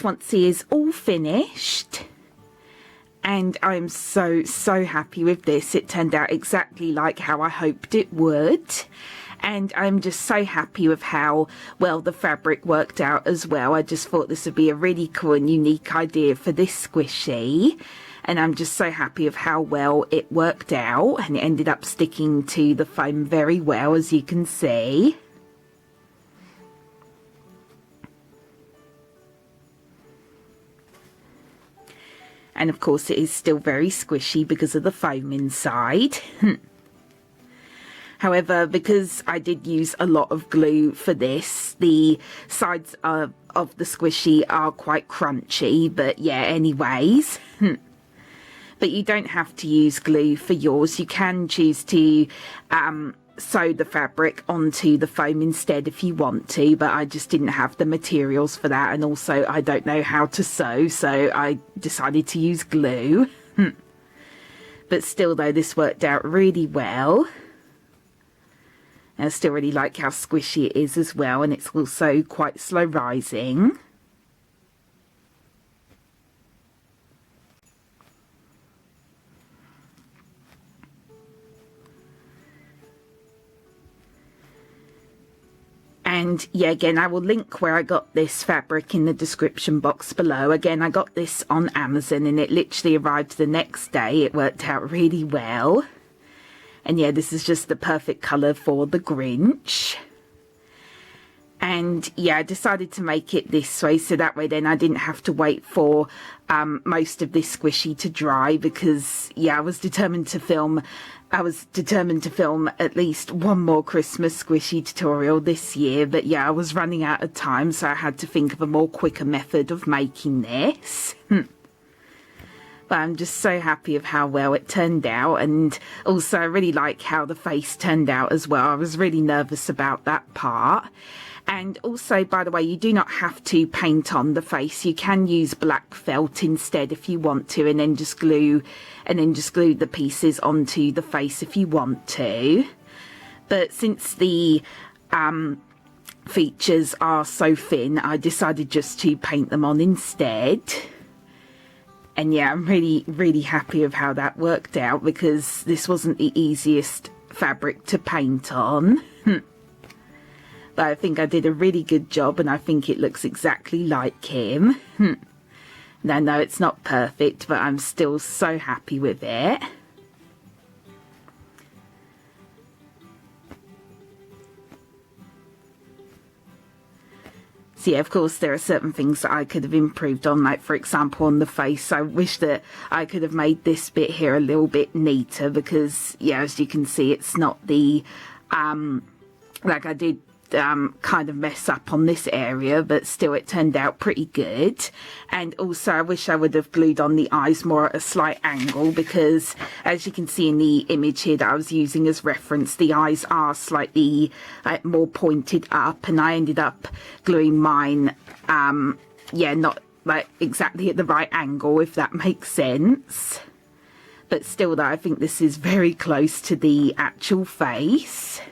this once is all finished. And I'm so happy with this. It turned out exactly like how I hoped it would. And I'm just so happy with how well the fabric worked out as well. I just thought this would be a really cool and unique idea for this squishy. And I'm just so happy with how well it worked out. And it ended up sticking to the foam very well, as you can see. And of course it is still very squishy because of the foam inside. However, because I did use a lot of glue for this, the sides of the squishy are quite crunchy. But yeah, anyways. But you don't have to use glue for yours. You can choose to sew the fabric onto the foam instead if you want to, but I just didn't have the materials for that, and also I don't know how to sew, so I decided to use glue. But still though, this worked out really well. And I still really like how squishy it is as well, and it's also quite slow rising. And yeah, again, I will link where I got this fabric in the description box below. Again, I got this on Amazon and it literally arrived the next day. It worked out really well. And yeah, this is just the perfect colour for the Grinch. And yeah, I decided to make it this way, so that way then I didn't have to wait for most of this squishy to dry, because yeah, I was determined to film at least one more Christmas squishy tutorial this year, but yeah, I was running out of time, so I had to think of a more quicker method of making this. But I'm just so happy of how well it turned out, and also I really like how the face turned out as well. I was really nervous about that part. And also, by the way, you do not have to paint on the face. You can use black felt instead if you want to, and then just glue the pieces onto the face if you want to. But since the features are so thin, I decided just to paint them on instead. And yeah, I'm really happy with how that worked out, because this wasn't the easiest fabric to paint on. But I think I did a really good job, and I think it looks exactly like him. Now, no, it's not perfect, but I'm still so happy with it. So yeah, of course, there are certain things that I could have improved on, like for example on the face. I wish that I could have made this bit here a little bit neater, because yeah, as you can see, it's not the like I did kind of mess up on this area, but still it turned out pretty good. And also I wish I would have glued on the eyes more at a slight angle, because as you can see in the image here that I was using as reference, the eyes are slightly more pointed up, and I ended up gluing mine yeah, not like exactly at the right angle, if that makes sense. But still though, I think this is very close to the actual face.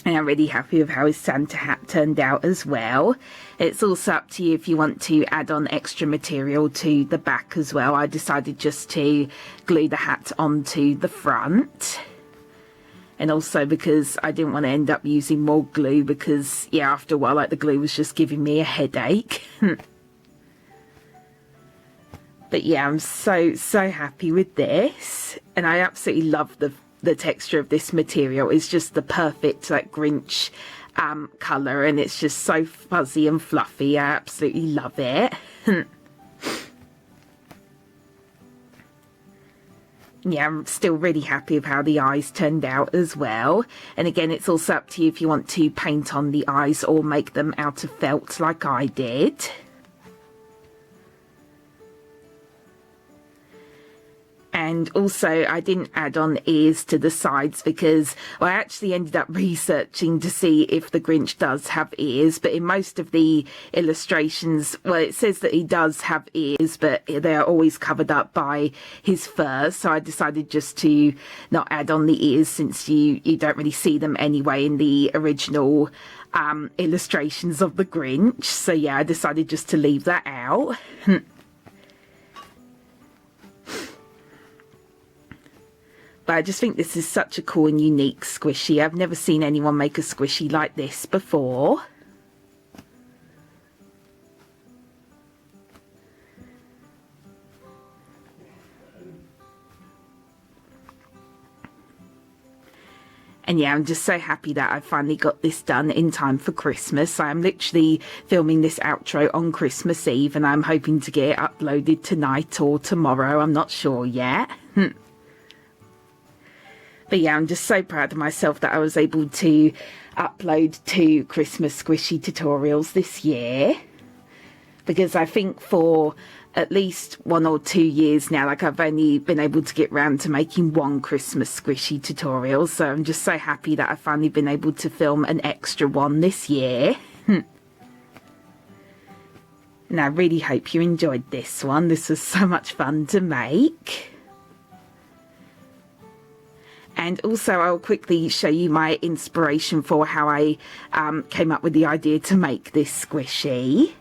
And I'm really happy with how his Santa hat turned out as well. It's also up to you if you want to add on extra material to the back as well. I decided just to glue the hat onto the front. And also because I didn't want to end up using more glue, because yeah, after a while, like, the glue was just giving me a headache. But yeah, I'm so happy with this. And I absolutely love the texture of this material. Is just the perfect like Grinch colour, and it's just so fuzzy and fluffy. I absolutely love it. Yeah, I'm still really happy with how the eyes turned out as well. And again, it's also up to you if you want to paint on the eyes or make them out of felt like I did. And also I didn't add on ears to the sides because, well, I actually ended up researching to see if the Grinch does have ears, but in most of the illustrations, well, it says that he does have ears, but they're always covered up by his fur. So I decided just to not add on the ears, since you don't really see them anyway in the original illustrations of the Grinch. So yeah, I decided just to leave that out. But I just think this is such a cool and unique squishy. I've never seen anyone make a squishy like this before. And yeah, I'm just so happy that I finally got this done in time for Christmas. I'm literally filming this outro on Christmas Eve, and I'm hoping to get it uploaded tonight or tomorrow. I'm not sure yet. But yeah, I'm just so proud of myself that I was able to upload 2 Christmas squishy tutorials this year. Because I think for at least 1 or 2 years now, like, I've only been able to get round to making 1 Christmas squishy tutorial. So I'm just so happy that I've finally been able to film an extra one this year. And I really hope you enjoyed this one. This was so much fun to make. And also I'll quickly show you my inspiration for how I came up with the idea to make this squishy.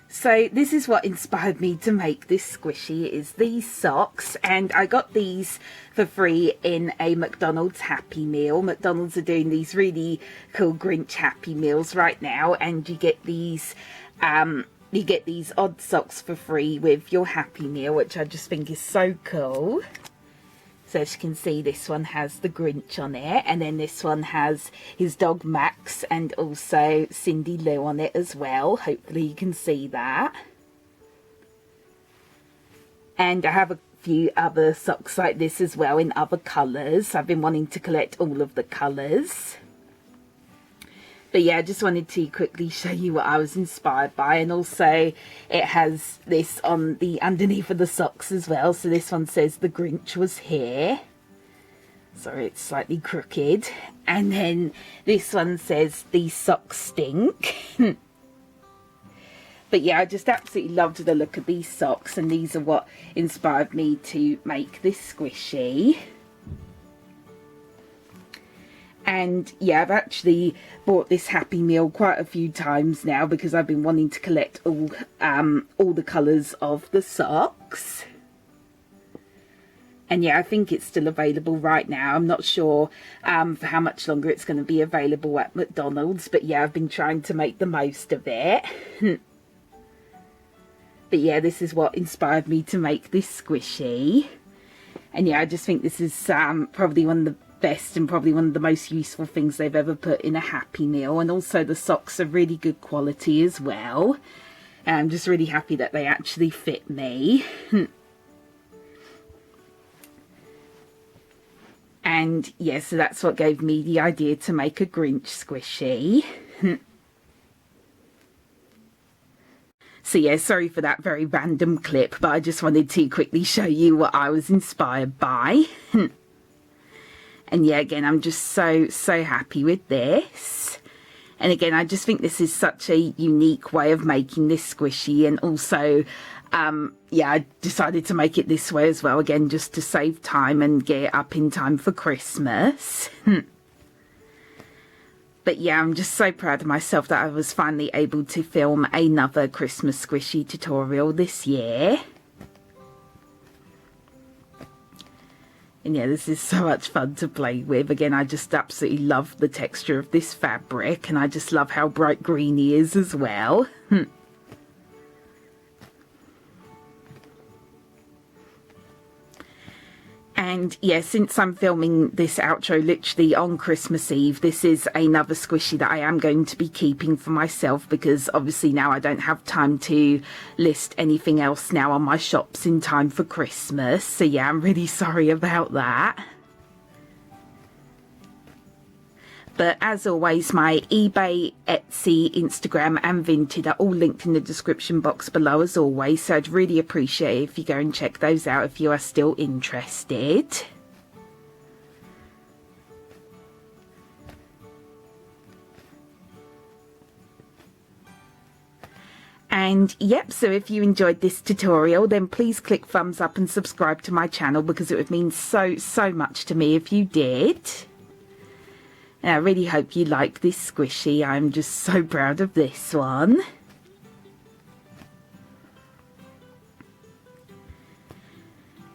So this is what inspired me to make this squishy, is these socks, and I got these for free in a McDonald's Happy Meal. McDonald's are doing these really cool Grinch Happy Meals right now, and you get these odd socks for free with your Happy Meal, which I just think is so cool. So as you can see, this one has the Grinch on it, and then this one has his dog Max and also Cindy Lou on it as well. Hopefully you can see that. And I have a few other socks like this as well in other colours. I've been wanting to collect all of the colours. But yeah, I just wanted to quickly show you what I was inspired by. And also it has this on the underneath of the socks as well. So this one says the Grinch was here. Sorry, it's slightly crooked. And then this one says these socks stink. But yeah, I just absolutely loved the look of these socks. And these are what inspired me to make this squishy. And yeah, I've actually bought this Happy Meal quite a few times now because I've been wanting to collect all the colours of the socks. And yeah, I think it's still available right now. I'm not sure for how much longer it's going to be available at McDonald's. But yeah, I've been trying to make the most of it. But yeah, this is what inspired me to make this squishy. And yeah, I just think this is probably one of the best and probably one of the most useful things they've ever put in a Happy Meal. And also the socks are really good quality as well. And I'm just really happy that they actually fit me. And yeah, so that's what gave me the idea to make a Grinch squishy. So yeah, sorry for that very random clip, but I just wanted to quickly show you what I was inspired by. And yeah, again, I'm just so happy with this. And again, I just think this is such a unique way of making this squishy. And also, yeah, I decided to make it this way as well, again, just to save time and get it up in time for Christmas. But yeah, I'm just so proud of myself that I was finally able to film another Christmas squishy tutorial this year. And yeah, this is so much fun to play with. Again, I just absolutely love the texture of this fabric, and I just love how bright green he is as well. And yeah, since I'm filming this outro literally on Christmas Eve, this is another squishy that I am going to be keeping for myself, because obviously now I don't have time to list anything else now on my shops in time for Christmas. So yeah, I'm really sorry about that. But as always, my eBay, Etsy, Instagram and Vinted are all linked in the description box below as always. So I'd really appreciate it if you go and check those out if you are still interested. And yep, so if you enjoyed this tutorial, then please click thumbs up and subscribe to my channel, because it would mean so much to me if you did. And I really hope you like this squishy. I'm just so proud of this one.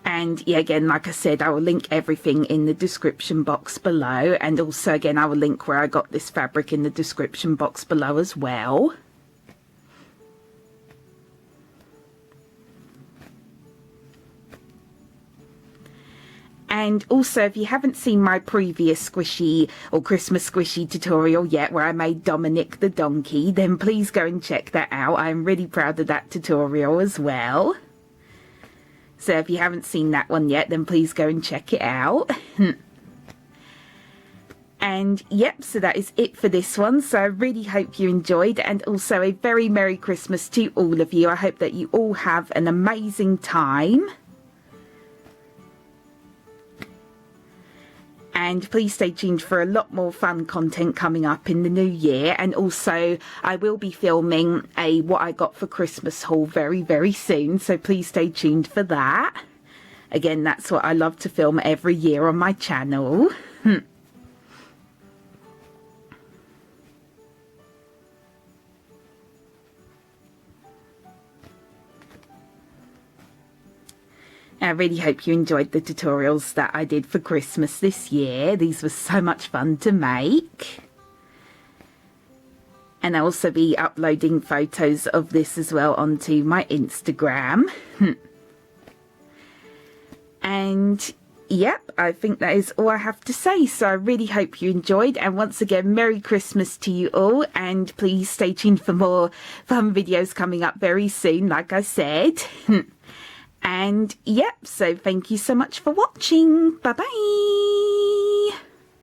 And yeah, again, like I said, I will link everything in the description box below. And also, again, I will link where I got this fabric in the description box below as well. And also, if you haven't seen my previous squishy or Christmas squishy tutorial yet, where I made Dominic the donkey, then please go and check that out. I'm really proud of that tutorial as well. So if you haven't seen that one yet, then please go and check it out. And yep, so that is it for this one. So I really hope you enjoyed, and also a very Merry Christmas to all of you. I hope that you all have an amazing time. And please stay tuned for a lot more fun content coming up in the new year. And also, I will be filming a What I Got for Christmas haul very soon. So please stay tuned for that. Again, that's what I love to film every year on my channel. I really hope you enjoyed the tutorials that I did for Christmas this year. These were so much fun to make. And I'll also be uploading photos of this as well onto my Instagram. And yep, I think that is all I have to say. So I really hope you enjoyed. And once again, Merry Christmas to you all. And please stay tuned for more fun videos coming up very soon, like I said. And yep, so thank you so much for watching. Bye bye.